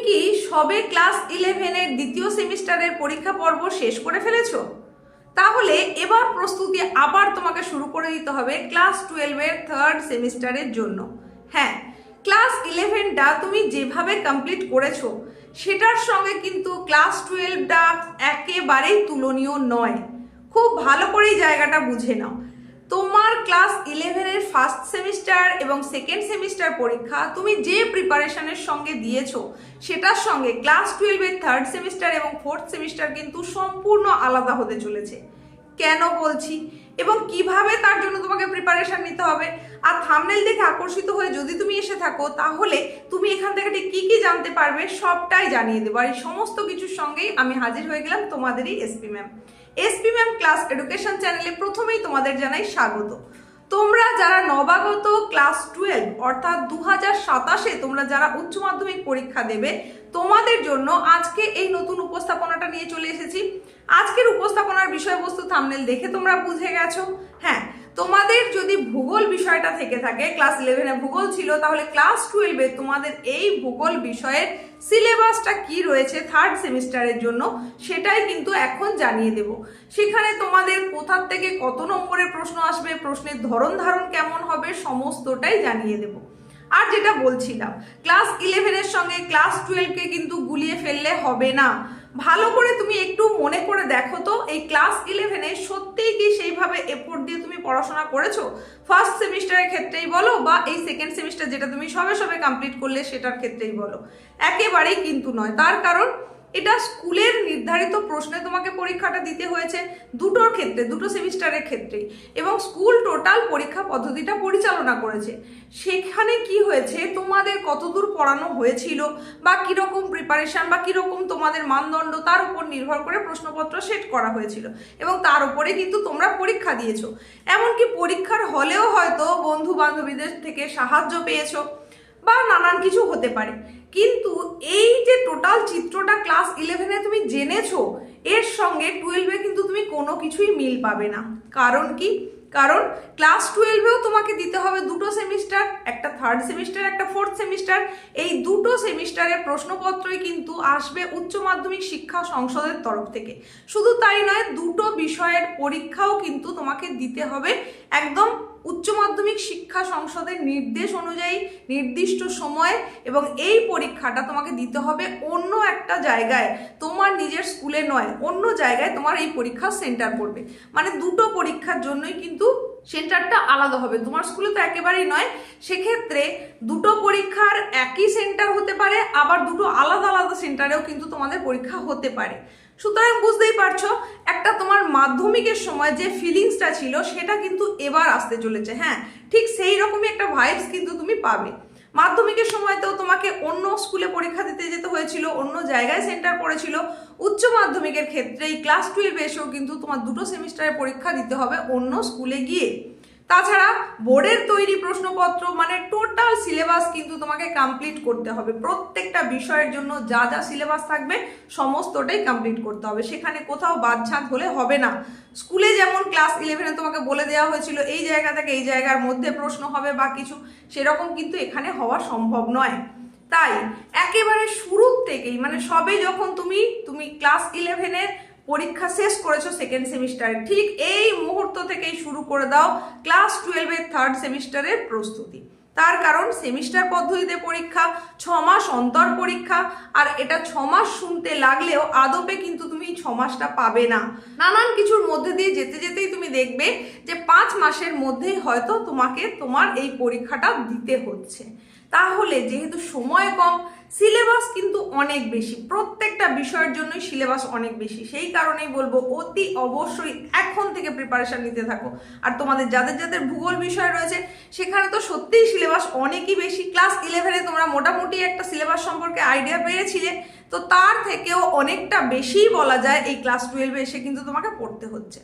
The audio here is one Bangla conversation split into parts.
কি সবে ক্লাস 11-এর দ্বিতীয় সেমিস্টারের পরীক্ষা পর্ব শেষ করে ফেলেছো? তাহলে এবার প্রস্তুতি আবার তোমাকে শুরু করে দিতে হবে ক্লাস 12-এর থার্ড সেমিস্টারের জন্য। হ্যাঁ, ক্লাস 11টা তুমি যেভাবে কমপ্লিট করেছো সেটার সঙ্গে কিন্তু ক্লাস 12টা একেবারেই তুলনীয় নয়। খুব ভালো করে এই জায়গাটা বুঝে নাও। তোমার ক্লাস 11-এর ফার্স্ট সেমিস্টার এবং সেকেন্ড সেমিস্টার পরীক্ষা তুমি যে প্রিপারেশনের সঙ্গে দিয়েছো সেটার সঙ্গে ক্লাস 12-এর থার্ড সেমিস্টার এবং ফোর্থ সেমিস্টার কিন্তু সম্পূর্ণ আলাদা হতে চলেছে। কেন বলছি এবং কিভাবে তার জন্য তোমাকে প্রিপারেশন নিতে হবে, আর থাম্বনেল দেখে আকর্ষিত হয়ে যদি তুমি এসে থাকো তাহলে তুমি এখান থেকে ঠিক কি কি জানতে পারবে সবটাই জানিয়ে দেবো। আর এই সমস্ত কিছুর সঙ্গেই আমি হাজির হয়ে গেলাম তোমাদেরই SP ma'am. SP ma'am class education চ্যানেলে প্রথমেই তোমাদের জানাই স্বাগত। তোমরা যারা নবাগত ক্লাস 12 অর্থাৎ 2027-এ তোমরা যারা উচ্চ মাধ্যমিক পরীক্ষা দেবে তোমাদের জন্য আজকে এই নতুন উপস্থাপনাটা নিয়ে চলে এসেছি। আজকের উপস্থাপনার বিষয়বস্তু থাম্বনেল দেখে তোমরা বুঝে গেছো। হ্যাঁ, তোমাদের যদি ভূগোল বিষয়টা থেকে থাকে, ক্লাস 11-এ ভূগোল ছিল, তাহলে ক্লাস 12-এ তোমাদের এই ভূগোল বিষয়ের সিলেবাসটা কি রয়েছে থার্ড সেমিস্টারের জন্য সেটাই কিন্তু এখন জানিয়ে দেব। সেখানে তোমাদের কোথা থেকে কত নম্বরের প্রশ্ন আসবে, প্রশ্নের ধরন ধারণ কেমন হবে, সমস্তটাই জানিয়ে দেব। আর যেটা বলছিলাম, ক্লাস 11-এর সঙ্গে ক্লাস 12-কে কিন্তু গুলিয়ে ফেললে হবে না। ভালো করে তুমি একটু মনে করে দেখো তো, এই ক্লাস 11-এ সত্যিই কি সেইভাবে এফোর্ট দিয়ে তুমি পড়াশোনা করেছো? ফার্স্ট সেমিস্টারের ক্ষেত্রেই বলো বা এই সেকেন্ড সেমিস্টার যেটা তুমি সবে কমপ্লিট করলে সেটার ক্ষেত্রেই বলো, একেবারেই কিন্তু নয়। তার কারণ এটা স্কুলের নির্ধারিত প্রশ্নে তোমাকে পরীক্ষাটা দিতে হয়েছে দুটোর ক্ষেত্রে, দুটো সেমিস্টারের ক্ষেত্রেই, এবং স্কুল টোটাল পরীক্ষা পদ্ধতিটা পরিচালনা করেছে। সেখানে কি হয়েছে, তোমাদের কতদূর পড়ানো হয়েছিল বা কিরকম প্রিপারেশন বা কিরকম তোমাদের মানদণ্ড, তার উপর নির্ভর করে প্রশ্নপত্র সেট করা হয়েছিল এবং তার উপরে কিন্তু তোমরা পরীক্ষা দিয়েছো। এমনকি পরীক্ষার হলেও হয়তো বন্ধু বান্ধবীদের থেকে সাহায্য পেয়েছো বা নানান কিছু হতে পারে। কিন্তু এই যে টোটাল চিত্রটা ক্লাস 11-এ তুমি জেনেছো, এর সঙ্গে 12-এ কিন্তু তুমি কোনো কিছুই মিল পাবে না। কারণ কি? কারণ ক্লাস 12-এও তোমাকে দিতে হবে দুটো সেমিস্টার, একটা থার্ড সেমিস্টার একটা ফোর্থ সেমিস্টার। এই দুটো সেমিস্টারের প্রশ্নপত্রই কিন্তু আসবে উচ্চ মাধ্যমিক শিক্ষা সংসদের তরফ থেকে। শুধু তাই নয়, দুটো বিষয়ের পরীক্ষাও কিন্তু তোমাকে দিতে হবে একদম উচ্চ মাধ্যমিক শিক্ষা সংসদের নির্দেশ অনুযায়ী নির্দিষ্ট সময়, এবং এই পরীক্ষাটা তোমাকে দিতে হবে অন্য একটা জায়গায়, তোমার নিজের স্কুলে নয়, অন্য জায়গায় তোমার এই পরীক্ষার সেন্টার পড়বে। মানে দুটো পরীক্ষার জন্যই কিন্তু সেন্টারটা আলাদা হবে, তোমার স্কুলে তো একেবারেই নয়। সেক্ষেত্রে দুটো পরীক্ষার একই সেন্টার হতে পারে, আবার দুটো আলাদা আলাদা সেন্টারেও কিন্তু তোমাদের পরীক্ষা হতে পারে। সুতরাং বুঝতেই পারছো, একটা তোমার মাধ্যমিকের সময় যে ফিলিংসটা ছিল সেটা কিন্তু এবার আসতে চলেছে। হ্যাঁ, ঠিক সেই রকমই একটা ভাইবস কিন্তু তুমি পাবে। মাধ্যমিকের সময়তেও তোমাকে অন্য স্কুলে পরীক্ষা দিতে যেতে হয়েছিল, অন্য জায়গায় সেন্টার পড়েছিল। উচ্চ মাধ্যমিকের ক্ষেত্রে এই ক্লাস 12 এসেও কিন্তু তোমার দুটো সেমিস্টারের পরীক্ষা দিতে হবে অন্য স্কুলে গিয়ে। তাছাড়া বোর্ডের তৈরি প্রশ্নপত্র মানে টোটাল সিলেবাস কিন্তু তোমাকে কমপ্লিট করতে হবে। প্রত্যেকটা বিষয়ের জন্য যা যা সিলেবাস থাকবে সমস্তটাই কমপ্লিট করতে হবে, সেখানে কোথাও বাদছাঁট হলে হবে না। স্কুলে যেমন ক্লাস 11-এ তোমাকে বলে দেওয়া হয়েছিল এই জায়গা থেকে এই জায়গার মধ্যে প্রশ্ন হবে বা কিছু, সেরকম কিন্তু এখানে হওয়া সম্ভব নয়। তাই একেবারে শুরুর থেকেই, মানে সবে যখন তুমি ক্লাস 11-এর পরীক্ষা শেষ করেছো সেকেন্ড সেমিস্টারে, ঠিক এই মুহূর্ত থেকেই শুরু করে দাও ক্লাস 12-এর থার্ড সেমিস্টারের প্রস্তুতি। তার কারণ সেমিস্টার পদ্ধতিতে পরীক্ষা, 6 মাস অন্তর পরীক্ষা, আর এটা 6 মাস শুনতে লাগলেও আদপে কিন্তু তুমি 6 মাসটা পাবে না। নানান কিছুর মধ্যে দিয়ে যেতে যেতেই তুমি দেখবে যে 5 মাসের মধ্যেই হয়তো তোমাকে তোমার এই পরীক্ষাটা দিতে হচ্ছে। তাহলে যেহেতু সময় কম, সিলেবাস কিন্তু অনেক বেশি, প্রত্যেকটা বিষয়ের জন্যই সিলেবাস অনেক বেশি, সেই কারণেই বলবো অতি অবশ্যই এখন থেকে প্রিপারেশন নিতে থাকো। আর তোমাদের যাদের যাদের ভূগোল বিষয় রয়েছে সেখানে তো সত্যিই সিলেবাস অনেকই বেশি। ক্লাস 11-এ তোমরা মোটামুটি একটা সিলেবাস সম্পর্কে আইডিয়া পেয়েছিলে, তো তার থেকেও অনেকটা বেশিই বলা যায় এই ক্লাস 12-এ এসে কিন্তু তোমাকে পড়তে হচ্ছে।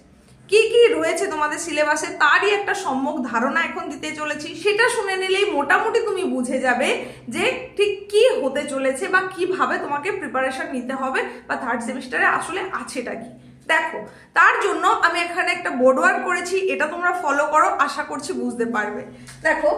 কি কি রয়েছে তোমাদের সিলেবাসে তারই একটা সম্যক ধারণা এখন দিতে চলেছি, সেটা শুনে নিলেই মোটামুটি তুমি বুঝে যাবে যে ঠিক কি হতে চলেছে বা কিভাবে তোমাকে প্রিপারেশন নিতে হবে বা থার্ড সেমিস্টারে আসলে আছেটা কি। দেখো, তার জন্য আমি এখানে একটা বোর্ড ওয়ার্ক করেছি, এটা তোমরা ফলো করো, আশা করছি বুঝতে পারবে। দেখো,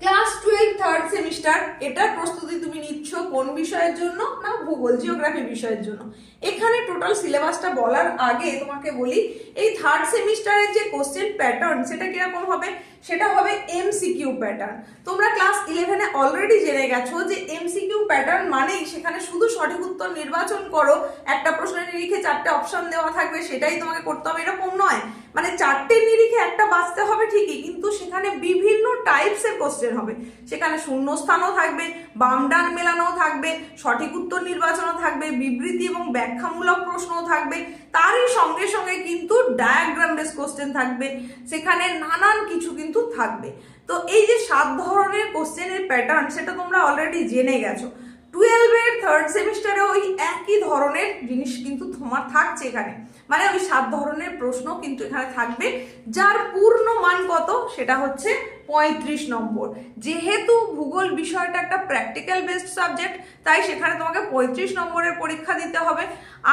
ক্লাস 12 থার্ড সেমিস্টার, এটার প্রস্তুতি তুমি নিচ্ছ কোন বিষয়ের জন্য? না ভূগোল, জিওগ্রাফি বিষয়ের জন্য। এখানে টোটাল সিলেবাসটা বলার আগে তোমাকে বলি, এই থার্ড সেমিস্টারের যে কোশ্চেন প্যাটার্ন সেটা কিরকম হবে? সেটা হবে এমসিকিউ প্যাটার্ন। তোমরা ক্লাস 11-এ অলরেডি জেনে গেছো যে এমসিকিউ প্যাটার্ন মানেই সেখানে শুধু সঠিক উত্তর নির্বাচন করো, একটা প্রশ্নের নিরিখে 4টে অপশন দেওয়া থাকবে, সেটাই তোমাকে করতে হবে, এরকম নয়। মানে 4টের নিরিখে একটা বাঁচতে হবে ঠিকই, কিন্তু সেখানে বিভিন্ন টাইপসের কোশ্চেন হবে। সেখানে শূন্যস্থানও থাকবে, বাম ডান মেলানোও থাকবে, সঠিক উত্তর নির্বাচনও থাকবে, বিবৃতি এবং ব্যাখ্যামূলক প্রশ্নও থাকবে, তারই সঙ্গে সঙ্গে কিন্তু ডায়াগ্রাম বেস কোশ্চেন থাকবে, সেখানে নানান কিছু কিন্তু থাকবে। তো এই যে 7 ধরনের কোশ্চেনের প্যাটার্ন সেটা তোমরা অলরেডি জেনে গেছো। 12-এর থার্ড সেমিস্টারে ওই একই ধরনের জিনিস কিন্তু তোমার থাকছে এখানে, মানে ওই 7 ধরনের প্রশ্ন কিন্তু এখানে থাকবে, যার পূর্ণ মান কত? সেটা হচ্ছে 35 নম্বর। যেহেতু ভূগোল বিষয়টা একটা প্র্যাকটিক্যাল বেসড সাবজেক্ট, তাই সেখানে তোমাকে 35 নম্বরের পরীক্ষা দিতে হবে।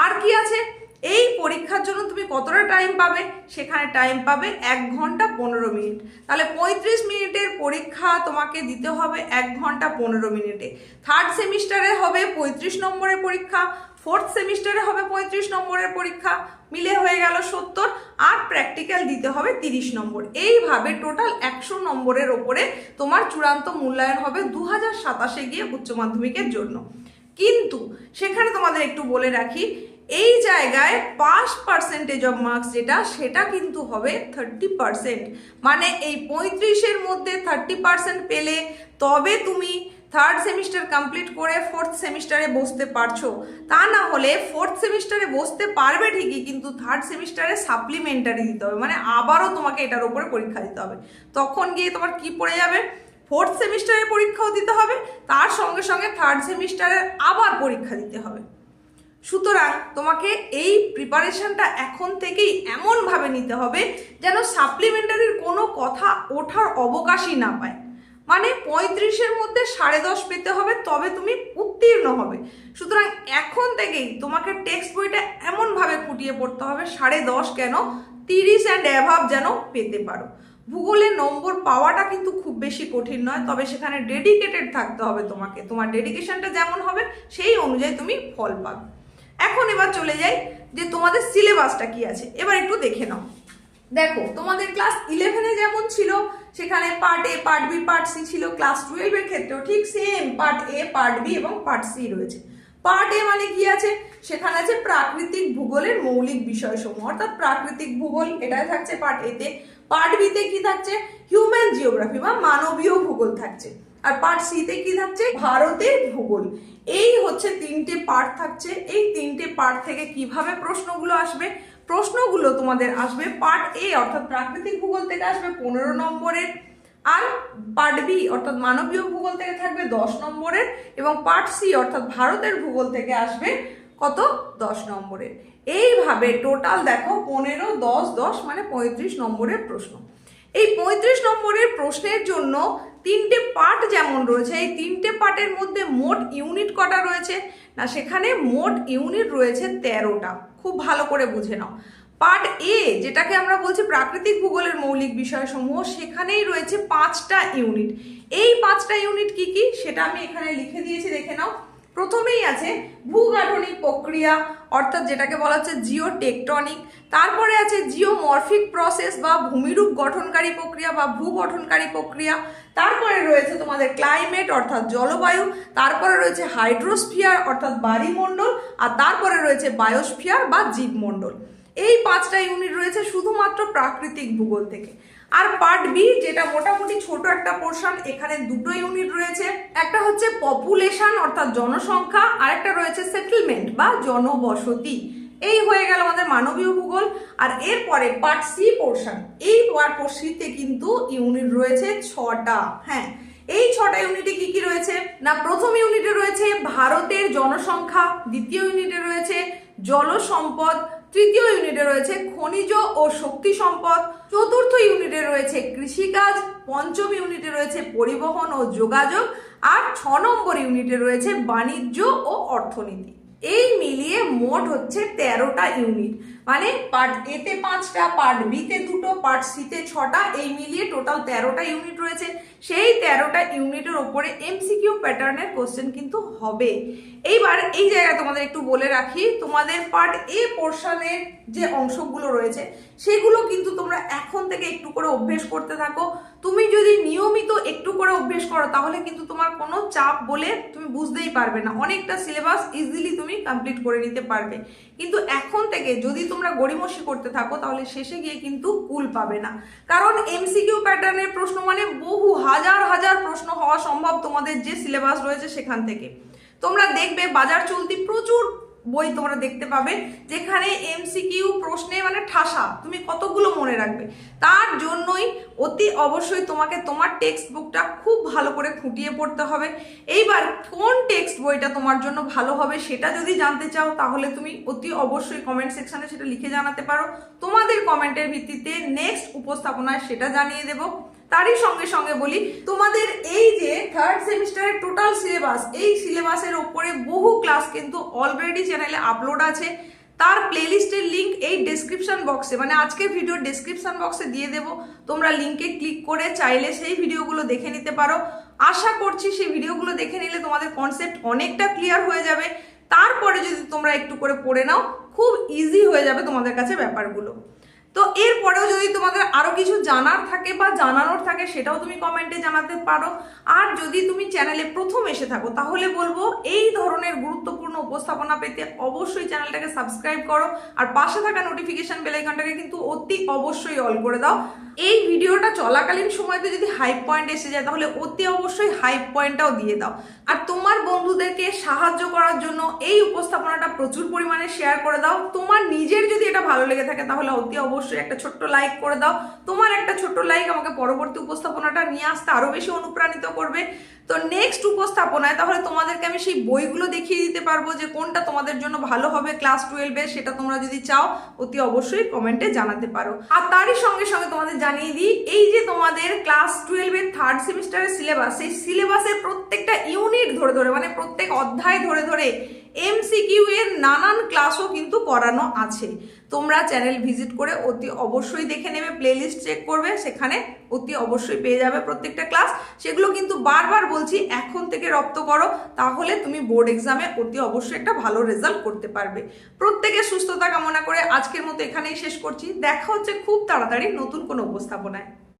আর কি আছে? এই পরীক্ষার জন্য তুমি কতটা টাইম পাবে? সেখানে টাইম পাবে 1 ঘন্টা 15 মিনিট। তাহলে 35 মিনিটের পরীক্ষা তোমাকে দিতে হবে 1 ঘন্টা 15 মিনিটে। থার্ড সেমিস্টারে হবে 35 নম্বরের পরীক্ষা, ফোর্থ সেমিস্টারে হবে 35 নম্বরের পরীক্ষা, মিলে হয়ে গেল 70, আর প্র্যাকটিক্যাল দিতে হবে 30 নম্বর। এইভাবে টোটাল 100 নম্বরের ওপরে তোমার চূড়ান্ত মূল্যায়ন হবে 2027-এ গিয়ে উচ্চ মাধ্যমিকের জন্য। কিন্তু সেখানে তোমাদের একটু বলে রাখি, এই জায়গায় পাস পার্সেন্টেজ অফ মার্কস যেটা, সেটা কিন্তু হবে 30%। মানে এই 35-এর মধ্যে 30% পেলে তবে তুমি থার্ড সেমিস্টার কমপ্লিট করে ফোর্থ সেমিস্টারে বসতে পারছো। তা না হলে ফোর্থ সেমিস্টারে বসতে পারবে ঠিকই, কিন্তু থার্ড সেমিস্টারে সাপ্লিমেন্টারি দিতে হবে, মানে আবারও তোমাকে এটার উপরে পরীক্ষা দিতে হবে। তখন গিয়ে তোমার কি পড়ে যাবে? ফোর্থ সেমিস্টারের পরীক্ষাও দিতে হবে, তার সঙ্গে সঙ্গে থার্ড সেমিস্টারের আবার পরীক্ষা দিতে হবে। সুতরাং তোমাকে এই প্রিপারেশনটা এখন থেকেই এমনভাবে নিতে হবে যেন সাপ্লিমেন্টারির কোনো কথা ওঠার অবকাশই না পায়। মানে 35-এর মধ্যে 10.5 পেতে হবে, তবে তুমি উত্তীর্ণ হবে। সুতরাং এখন থেকেই তোমাকে টেক্সট বইটা এমনভাবে খুঁটিয়ে পড়তে হবে, 10.5 কেন 30 অ্যান্ড অ্যাভাব যেন পেতে পারো। ভূগোলে নম্বর পাওয়াটা কিন্তু খুব বেশি কঠিন নয়, তবে সেখানে ডেডিকেটেড থাকতে হবে তোমাকে। তোমার ডেডিকেশনটা যেমন হবে সেই অনুযায়ী তুমি ফল পাবে। এখন এবার চলে যাই যে তোমাদের সিলেবাসটা কি আছে, এবার একটু দেখে নাও। দেখো, তোমাদের ক্লাস 11-এ যেমন ছিল সেখানে part A, part B, part C ছিল, ক্লাস 12-এর ক্ষেত্রেও ঠিক same part A, part B এবং পার্ট সি রয়েছে। পার্ট এ মানে কি আছে? সেখানে আছে প্রাকৃতিক ভূগোলের মৌলিক বিষয়সমূহ, অর্থাৎ প্রাকৃতিক ভূগোল, এটাই থাকছে পার্ট এতে। পার্ট বিতে কি থাকছে? হিউম্যান জিওগ্রাফি বা মানবীয় ভূগোল থাকছে। আর পার্ট সিতে কি থাকছে? ভারতের ভূগোল। এই হচ্ছে 3টে পার্ট থাকছে। এই 3টে পার্ট থেকে কিভাবে প্রশ্নগুলো আসবে? প্রশ্নগুলো তোমাদের আসবে পার্ট এ অর্থাৎ প্রাকৃতিক ভূগোল থেকে আসবে 15 নম্বরের, আর পার্ট বি অর্থাৎ মানবীয় ভূগোল থেকে থাকবে 10 নম্বরের, এবং পার্ট সি অর্থাৎ ভারতের ভূগোল থেকে আসবে কত? 10 নম্বরের। এইভাবে টোটাল দেখো 15, 10, 10 মানে 35 নম্বরের প্রশ্ন। এই 35 নম্বরের প্রশ্নের জন্য 3টে পার্ট যেমন রয়েছে, এই 3টে পার্টের মধ্যে মোট ইউনিট কটা রয়েছে? না, সেখানে মোট ইউনিট রয়েছে 13টা। খুব ভালো করে বুঝে নাও। পার্ট এ, যেটাকে আমরা বলছি প্রাকৃতিক ভূগোলের মৌলিক বিষয়সমূহ, সেখানেই রয়েছে 5টা ইউনিট। এই 5টা ইউনিট কি কি সেটা আমি এখানে লিখে দিয়েছি, দেখে নাও। প্রথমেই আছে ভূগাঠনিক প্রক্রিয়া, অর্থাৎ যেটাকে বলা হচ্ছে জিওটেকটনিক। তারপরে আছে জিওমরফিক প্রসেস বা ভূমিরূপ গঠনকারী প্রক্রিয়া বা ভূগঠনকারী প্রক্রিয়া। তারপরে রয়েছে তোমাদের ক্লাইমেট অর্থাৎ জলবায়ু। তারপরে রয়েছে হাইড্রোস্ফিয়ার অর্থাৎ বায়ুমণ্ডল। আর তারপরে রয়েছে বায়োস্ফিয়ার বা জীবমণ্ডল। এই 5টা ইউনিট রয়েছে শুধুমাত্র প্রাকৃতিক ভূগোল থেকে। আর পার্ট বি, যেটা মোটামুটি ছোট একটা পোর্শন, এখানে 2টো ইউনিট রয়েছে। একটা হচ্ছে পপুলেশন অর্থাৎ জনসংখ্যা, আর একটা রয়েছে সেটেলমেন্ট বা জনবসতি। এই হয়ে গেল আমাদের মানবীয় ভূগোল। আর এরপরে পার্ট সি পোর্শন, এই পার্ট সিতে কিন্তু ইউনিট রয়েছে 6টা। হ্যাঁ, এই 6টা ইউনিটে কি কি রয়েছে? না, প্রথম ইউনিটে রয়েছে ভারতের জনসংখ্যা, দ্বিতীয় ইউনিটে রয়েছে জল সম্পদ, তৃতীয় ইউনিটে রয়েছে খনিজ ও শক্তি সম্পদ, চতুর্থ ইউনিটে রয়েছে কৃষিকাজ, পঞ্চম ইউনিটে রয়েছে পরিবহন ও যোগাযোগ, আর 6 নম্বর ইউনিটে রয়েছে বাণিজ্য ও অর্থনীতি। এই মিলিয়ে মোট হচ্ছে 13টা ইউনিট, মানে পার্ট এতে 5টা, পার্ট বিতে 2টো, পার্ট সিতে 6টা, এই মিলিয়ে টোটাল 13টা ইউনিট রয়েছে। সেই 13টা ইউনিটের ওপরে এমসিকিউ প্যাটার্নের কোশ্চেন কিন্তু হবে। এইবার এই জায়গায় তোমাদের একটু বলে রাখি, তোমাদের পার্ট এ পোর্শনের যে অংশগুলো রয়েছে সেগুলো কিন্তু তোমরা এখন থেকে একটু করে অভ্যেস করতে থাকো। তুমি যদি নিয়মিত একটু করে অভ্যেস করো তাহলে কিন্তু তোমার কোনো চাপ বলে তুমি বুঝতেই পারবে না, অনেকটা সিলেবাস ইজিলি তুমি কমপ্লিট করে নিতে পারবে। কিন্তু এখন থেকে যদি তোমরা গড়িমসি করতে থাকো তাহলে শেষে গিয়ে কিন্তু কুল পাবে না, কারণ এমসিকিউ প্যাটার্নের প্রশ্ন মানে বহু হাজার হাজার প্রশ্ন হওয়া সম্ভব তোমাদের যে সিলেবাস রয়েছে সেখান থেকে। তোমরা দেখবে বাজার চলতি প্রচুর বই তোমরা দেখতে পাবে যেখানে এমসিকিউ প্রশ্নে মানে ঠাসা, তুমি কতগুলো মনে রাখবে। তার জন্যই অতি অবশ্যই তোমাকে তোমার টেক্সট বুকটা খুব ভালো করে খুঁটিয়ে পড়তে হবে। এইবার কোন টেক্সট বইটা তোমার জন্য ভালো হবে সেটা যদি জানতে চাও তাহলে তুমি অতি অবশ্যই কমেন্ট সেকশনে সেটা লিখে জানাতে পারো। তোমাদের কমেন্টের ভিত্তিতে নেক্সট উপস্থাপনায় সেটা জানিয়ে দেবো। তারই সঙ্গে সঙ্গে বলি, তোমাদের এই যে থার্ড সেমিস্টারের টোটাল সিলেবাস, এই সিলেবাসের ওপরে বহু ক্লাস কিন্তু অলরেডি চ্যানেলে আপলোড আছে। তার প্লেলিস্টের লিঙ্ক এই ডেসক্রিপশন বক্সে, মানে আজকের ভিডিওর ডেসক্রিপশন বক্সে দিয়ে দেবো। তোমরা লিঙ্কে ক্লিক করে চাইলে সেই ভিডিওগুলো দেখে নিতে পারো। আশা করছি সেই ভিডিওগুলো দেখে নিলে তোমাদের কনসেপ্ট অনেকটা ক্লিয়ার হয়ে যাবে। তারপরে যদি তোমরা একটু করে পড়ে নাও খুব ইজি হয়ে যাবে তোমাদের কাছে ব্যাপারগুলো। তো এরপরেও যদি তোমাদের আরো কিছু জানার থাকে বা জানানোর থাকে সেটাও তুমি কমেন্টে জানাতে পারো। আর যদি তুমি চ্যানেলে প্রথম এসে থাকো তাহলে বলবো এই ধরনের গুরুত্বপূর্ণ উপস্থাপনা পেতে অবশ্যই চ্যানেলটাকে সাবস্ক্রাইব করো, আর পাশে থাকা নোটিফিকেশন বেল আইকনটাকে কিন্তু অতি অবশ্যই অল করে দাও। এই ভিডিওটা চলাকালীন সময়তে যদি হাইপ পয়েন্ট এসে যায় তাহলে অতি অবশ্যই হাইপ পয়েন্টটাও দিয়ে দাও। আর তোমার বন্ধুদেরকে সাহায্য করার জন্য এই উপস্থাপনাটা প্রচুর পরিমাণে শেয়ার করে দাও। তোমার নিজের যদি এটা ভালো লেগে থাকে তাহলে অতি অবশ্যই একটা ছোট্ট লাইক করে দাও। তোমার একটা ছোট্ট লাইক আমাকে পরবর্তী উপস্থাপনাটা নিয়ে আসতে আরো বেশি অনুপ্রাণিত করবে। তো নেক্সট উপস্থাপনায় তাহলে তোমাদেরকে আমি সেই বইগুলো দেখিয়ে দিতে পারবো যে কোনটা তোমাদের জন্য ভালো হবে ক্লাস 12-এর, সেটা তোমরা যদি চাও অতি অবশ্যই কমেন্টে জানাতে পারো। আর তারই সঙ্গে সঙ্গে তোমাদের জানিয়ে দিই, এই যে তোমাদের ক্লাস 12-এর থার্ড সেমিস্টারের সিলেবাস, সেই সিলেবাসের প্রত্যেকটা ইউনিট ধরে ধরে মানে প্রত্যেক অধ্যায় ধরে ধরে এমসিকিউ এর নানান ক্লাসও কিন্তু করানো আছে। তোমরা চ্যানেল ভিজিট করে অতি অবশ্যই দেখে নেবে, প্লেলিস্ট চেক করবে, সেখানে অতি অবশ্যই পেয়ে যাবে প্রত্যেকটা ক্লাস। সেগুলো কিন্তু বারবার বলছি এখন থেকে রপ্ত করো, তাহলে তুমি বোর্ড এক্সামে অতি অবশ্যই একটা ভালো রেজাল্ট করতে পারবে। প্রত্যেকের সুস্থতা কামনা করে আজকের মতো এখানেই শেষ করছি। দেখা হচ্ছে খুব তাড়াতাড়ি নতুন কোনো উপস্থাপনায়।